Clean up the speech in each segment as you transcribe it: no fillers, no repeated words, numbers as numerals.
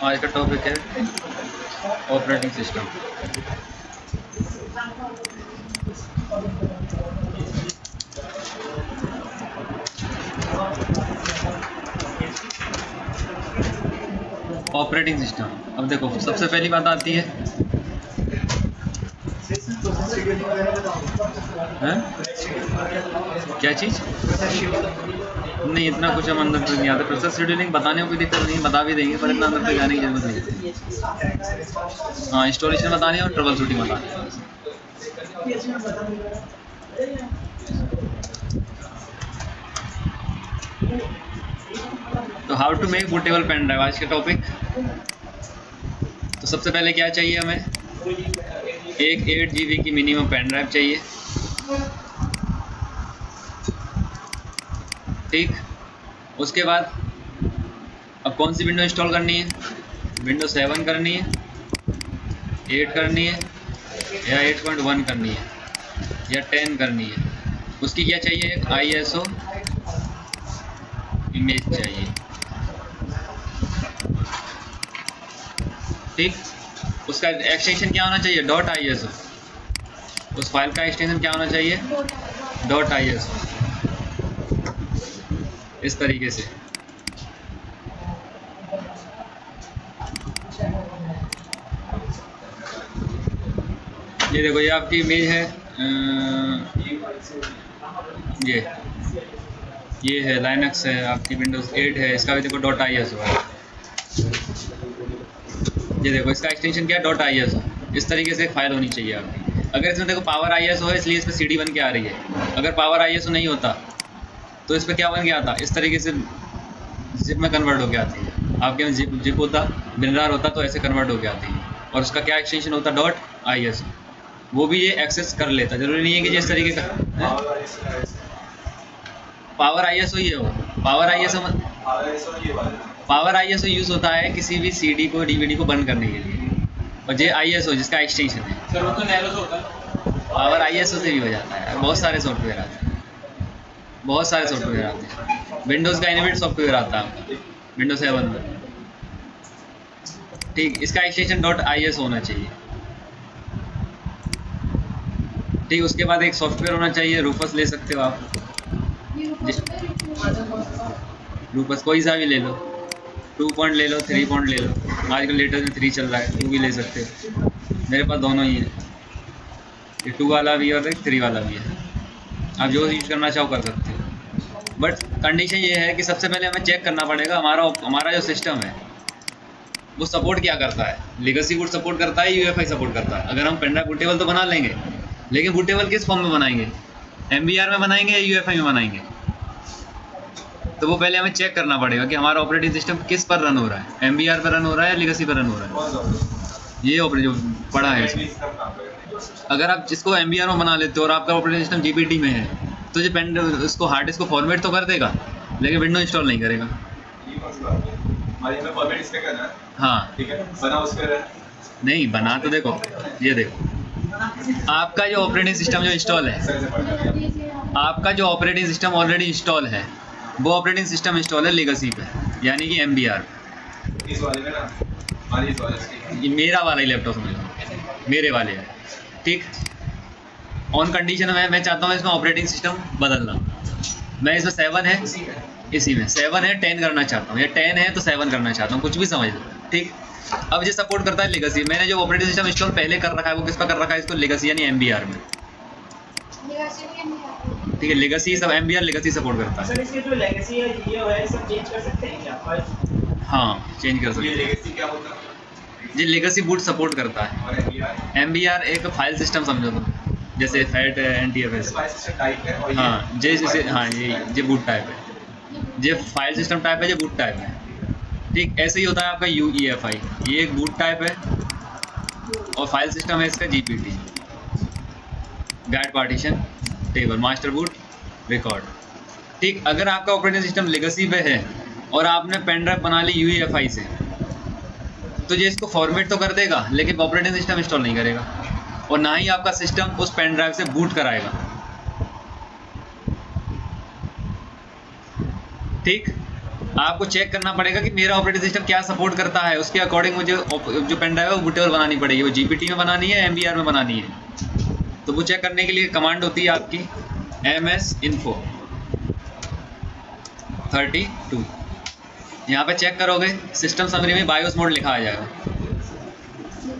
आज का टॉपिक है ऑपरेटिंग सिस्टम। ऑपरेटिंग सिस्टम, अब देखो सबसे पहली बात आती है क्या चीज़? नहीं, इतना कुछ हम अंदर तक नहीं आता। प्रोसेस शेड्यूलिंग बताने को कोई दिक्कत नहीं, बता भी देंगे, पर इतना अंदर तक जाने की जरूरत नहीं है। हाँ, इंस्टॉलेशन बतानी है और ट्रबल शूटिंग बतानी है। तो how to make bootable pen drive आज का टॉपिक। तो सबसे पहले क्या चाहिए हमें, एक 8 GB की मिनिमम पेन ड्राइव चाहिए। ठीक, उसके बाद अब कौन सी विंडो इंस्टॉल करनी है? विंडो 7 करनी है, 8 करनी है, या 8.1 करनी है, या 10 करनी है। उसकी क्या चाहिए? एक ISO इमेज चाहिए। ठीक, उसका एक्सटेंशन क्या होना चाहिए? .ISO। उस फाइल का एक्सटेंशन क्या होना चाहिए? .ISO। इस तरीके से ये देखो, ये आपकी इमेज है, ये है लाइनक्स है, आपकी विंडोज 8 है, इसका भी देखो .ISO है। ये देखो, इसका एक्सटेंशन क्या है? .ISO। इस तरीके से एक फाइल होनी चाहिए आपकी। अगर इसमें देखो पावर ISO है, इसलिए इस पर CD बन के आ रही है। अगर पावर ISO नहीं होता तो इस पर क्या बन गया था? इस तरीके से जिप में कन्वर्ट हो गया आती है। आपके में जिप होता, बिनरार होता तो ऐसे कन्वर्ट हो गया आती है। और उसका क्या एक्सटेंशन होता? .ISO। वो भी ये एक्सेस कर लेता। जरूरी नहीं है कि जिस तरीके का पावर ISO ही है वो। पावर ISO यूज़ होता है किसी भी CD को, DVD को बंद करने के लिए। और ये ISO जिसका एक्सटेंशन है, पावर ISO से भी हो जाता है। बहुत सारे सॉफ्टवेयर आते हैं, बहुत सारे सॉफ्टवेयर आते हैं। विंडोज़ का इनोवेट सॉफ्टवेयर आता है विंडोज 7 में। ठीक, इसका एक्सटेंशन .ISO होना चाहिए। ठीक, उसके बाद एक सॉफ्टवेयर होना चाहिए, रूफस ले सकते हो आप। रूफस कोई सा भी ले लो, 2 पॉइंट ले लो, 3 पॉइंट ले लो। आजकल लेटेस्ट में 3 चल रहा है, 2 भी ले सकते हो। मेरे पास दोनों ही है, ये 2 वाला भी और एक 3 वाला भी है। आप जो यूज करना चाहो कर सकते हो। बट कंडीशन ये है कि सबसे पहले हमें चेक करना पड़ेगा हमारा जो सिस्टम है वो सपोर्ट क्या करता है। लेगेसी बूट सपोर्ट करता है, UEFI सपोर्ट करता है। अगर हम पेन ड्राइव बूटेबल तो बना लेंगे, लेकिन बूटेबल किस फॉर्म में बनाएंगे? MBR में बनाएंगे या UEFI में बनाएंगे? तो वो पहले हमें चेक करना पड़ेगा कि हमारा ऑपरेटिंग सिस्टम किस पर रन हो रहा है, MBR पर रन हो रहा है या लेगेसी पर रन हो रहा है। ये जो पड़ा है इसमें। अगर आप जिसको MBR में बना लेते हो और आपका ऑपरेटिंग सिस्टम GPT में है तो ये पेन उसको हार्ड डिस्क को फॉर्मेट तो कर देगा, लेकिन विंडो इंस्टॉल नहीं करेगा। हाँ, ठीक है, बना उस पर नहीं बना तो देखो, ये देखो आपका जो ऑपरेटिंग सिस्टम जो इंस्टॉल है, आपका जो ऑपरेटिंग सिस्टम ऑलरेडी इंस्टॉल है वो ऑपरेटिंग सिस्टम इंस्टॉल है लेगेसी पे, यानी कि MBR। इस वाले में ना, हमारी इस वाले से ये मेरा वाला ही लैपटॉप समझ लो, मेरे वाले है। ठीक, ऑन कंडीशन में मैं चाहता हूँ इसमें ऑपरेटिंग सिस्टम बदलना। मैं इसमें 7 है, इसी में 7 है, 10 करना चाहता हूँ, या 10 है तो 7 करना चाहता हूँ, कुछ भी समझ लो। ठीक, अब ये सपोर्ट करता है लेगेसी। मैंने जो ऑपरेटिंग सिस्टम इंस्टॉल पहले कर रखा है वो किस पर कर रखा है? इसको लेगेसी यानी MBR में। ठीक है, लेगेसी सब MBR लेगेसी सपोर्ट करता है। सर इसके जो लेगेसी है ये है, सब चेंज कर सकते हैं क्या? हाँ, चेंज कर सकते ये हैं। लेगेसी क्या होता है? ये लेगेसी बूट सपोर्ट करता है। और MBR एक फाइल सिस्टम समझो तो, जैसे फैट NTFS। टाइप है और हाँ, जैसे हाँ ये बूट टाइप है, ये फाइल सिस्टम टाइप है, ये बूट टाइप है। ठीक, ऐसे ही होता है आपका UEFI। ये एक बूट टाइप है और फाइल सिस्टम है इसका GPT, guide partition table, master boot, record. ठीक, अगर आपका ऑपरेटिंग सिस्टम लेगेसी पे है और आपने पेन ड्राइव बना ली UEFI से, तो ये इसको फॉर्मेट तो कर देगा लेकिन ऑपरेटिंग सिस्टम इंस्टॉल नहीं करेगा, और ना ही आपका सिस्टम उस पेन ड्राइव से बूट कराएगा। ठीक, आपको चेक करना पड़ेगा कि मेरा ऑपरेटिंग सिस्टम क्या सपोर्ट करता है, उसके अकॉर्डिंग मुझे जो पेन ड्राइव है वो बूटेबल बनानी पड़ेगी। वो जीपीटी में बनानी है, एमबीआर में बनानी है। तो वो चेक करने के लिए कमांड होती है आपकी msinfo 32। यहाँ पे चेक करोगे सिस्टम समरी में बायोस मोड लिखा आ जाएगा,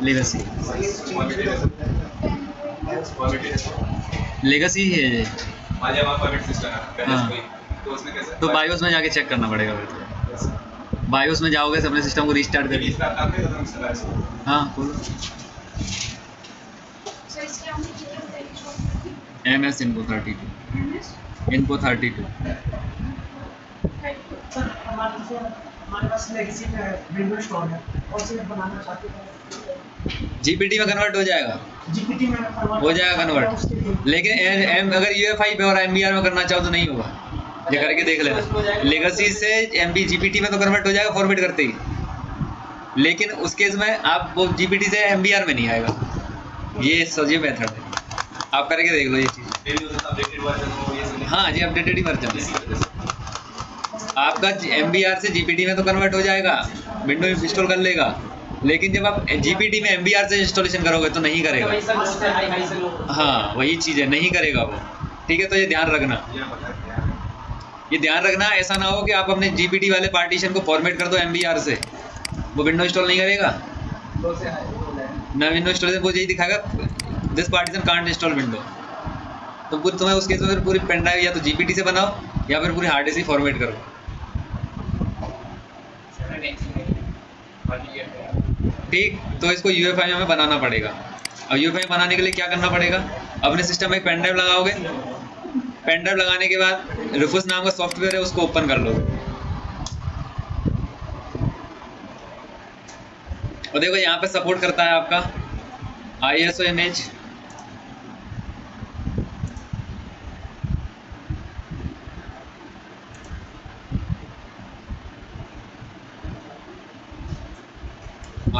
लेगेसी लेगेसी है ये। आज हमारा परमिट सिस्टम है पहले हाँ। से कोई, तो उसमें कैसे तो बायोस में जाके चेक करना पड़ेगा फिर। बायोस में जाओगे अपने सिस्टम को रीस्टार्ट करिए। रिस्टार्ट करके तो इंस्टॉल है इसको। हाँ खोलो So इसके हमने कितने तरीके MS Info 32 Info 32। सर हमारे पास लेगेसी में विंडोज स्टोर है और सिर्फ बनाना चाहते हैं जीपीटी में कन्वर्ट हो जाएगा, जीपीटी में हो जाएगा कन्वर्ट। लेकिन अगर यूएफआई पे और एमबीआर में करना चाहो तो नहीं होगा, ये करके देख लेना। लेगेसी से एमबी जीपीटी में तो कन्वर्ट हो जाएगा फॉर्मेट करते ही, लेकिन उस केस में आप वो जीपीटी से एमबीआर में नहीं आएगा। ये सजी मेथड है, आप करके देख लो ये चीज़। डेली उसका अपडेटेड वर्जन हो ये सब। हाँ जी, अपडेटेड ही वर्जन इसी है वजह से आपका। एमबीआर से जीपीटी में तो कन्वर्ट हो जाएगा, विंडो इंस्टॉल कर लेगा, लेकिन जब आप जीपीटी में एमबीआर से इंस्टॉलेशन करोगे तो नहीं करेगा। हाँ वही चीज़ है, नहीं करेगा वो। ठीक है, तो ये ध्यान रखना, ये पता है क्या ये ध्यान रखना। ऐसा ना हो कि आप अपने जीपीटी वाले पार्टीशन को फॉर्मेट कर दो एमबीआर से, वो विंडो इंस्टॉल नहीं करेगा ना। विंडो इंस्टॉलेशन वो यही दिखाएगा this partition can't install window. तो पूरी तुम्हें उस केस में फिर पूरी पेन ड्राइव या तो जीपीटी से बनाओ या फिर पूरी हार्ड डिस्क ही फॉर्मेट करो। ठीक, तो इसको यूएफआई में बनाना पड़ेगा। और यूएफआई बनाने के लिए क्या करना पड़ेगा, अपने सिस्टम में एक पेन ड्राइव लगाओगे। पेन ड्राइव लगाने के बाद रिफुस नाम का सॉफ्टवेयर है, उसको ओपन कर लो। और देखो यहाँ पे सपोर्ट करता है आपका ISO image,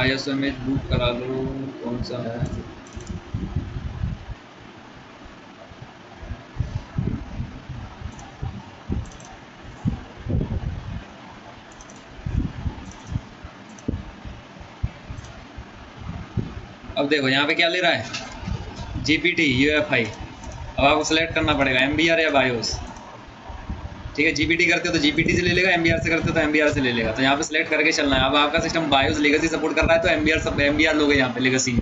ISO image boot करा लो। कौन सा है, अब देखो यहाँ पे क्या ले रहा है, जीपीटी यूएफआई। अब आपको सेलेक्ट करना पड़ेगा एमबीआर या बायोस। ठीक है, जीपीटी करते हो तो जीपीटी से ले लेगा, एमबीआर से करते हो तो एमबीआर से ले लेगा। तो यहाँ पे सेलेक्ट करके चलना है। अब आपका सिस्टम बायोस लेगेसी सपोर्ट कर रहा है तो एमबीआर लोगे यहाँ पे लेगेसी में।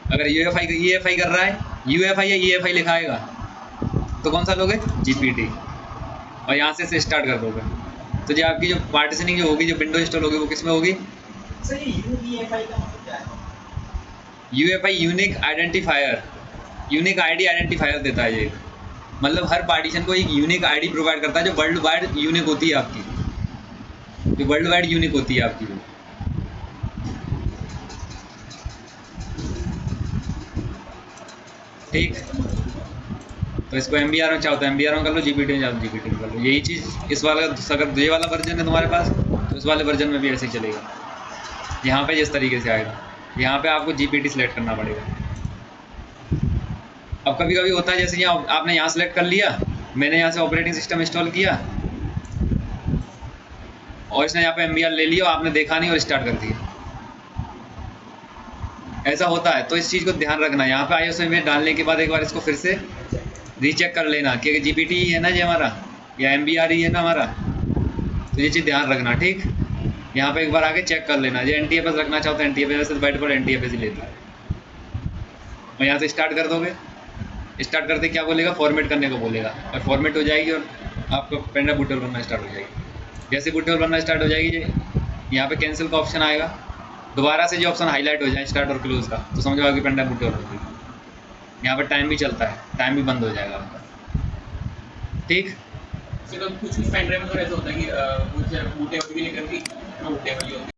अगर यूएफआई कर रहा है, यूएफआई या ईएफआई लिखाएगा तो कौन सा लोगे, जीपीटी। और यहाँ से स्टार्ट कर दोगे तो जो आपकी जो पार्टीशनिंग जो होगी, जो विंडो इंस्टॉल होगी, वो किस में होगी। सर ये यूईएफआई का मतलब क्या है? UFI unique identifier, unique ID identifier देता है ये। मतलब हर पार्टीशन को एक यूनिक आईडी प्रोवाइड करता है जो वर्ल्ड वाइड यूनिक होती है आपकी, जो वर्ल्ड वाइड यूनिक होती है आपकी वो। ठीक, तो इसको एमबीआर में चाहो तो एमबीआर में कर लो, जीपीटी में चाहो तो जीपीटी में कर लो। यही चीज़ इस वाला, अगर ये वाला वर्जन है तुम्हारे पास तो इस वाले वर्जन में भी ऐसे ही चलेगा। यहाँ पे जिस तरीके से आएगा, यहाँ पे आपको जीपीटी सेलेक्ट करना पड़ेगा। अब कभी कभी होता है जैसे यहाँ आपने यहाँ सेलेक्ट कर लिया, मैंने यहाँ से ऑपरेटिंग सिस्टम इंस्टॉल किया और इसने यहाँ पे एमबीआर ले लिया, आपने देखा नहीं और स्टार्ट कर दिया। ऐसा होता है, तो इस चीज़ को ध्यान रखना। यहाँ पे ISO इमेज डालने के बाद एक बार इसको फिर से रीचेक कर लेना कि जीपीटी ही है ना ये हमारा, या एमबीआर ही है ना हमारा। तो ये चीज़ ध्यान रखना। ठीक, यहाँ पे एक बार आके चेक कर लेना। जो NTFS रखना चाहो तो NTFS, वैसे बाइट पर NTFS ही लेता है। और यहाँ से स्टार्ट कर दोगे, स्टार्ट करते क्या बोलेगा, फॉर्मेट करने को बोलेगा, और फॉर्मेट हो जाएगी और आपका पेन ड्राइव बूटेबल बनना स्टार्ट हो जाएगी। जैसे बूटेबल बनना स्टार्ट हो जाएगी, यहाँ पे कैंसिल का ऑप्शन आएगा, दोबारा से जो ऑप्शन हाईलाइट हो जाए स्टार्ट और क्लोज का, तो समझो आपकी पेन ड्राइव बूटेबल हो गई। यहाँ पर टाइम भी चलता है, टाइम भी बंद हो जाएगा आपका। ठीक, कुछ पेन ड्राइव में तो ऐसा होता है कि बूटेबल भी नहीं करती, बूटेबल ही होती है।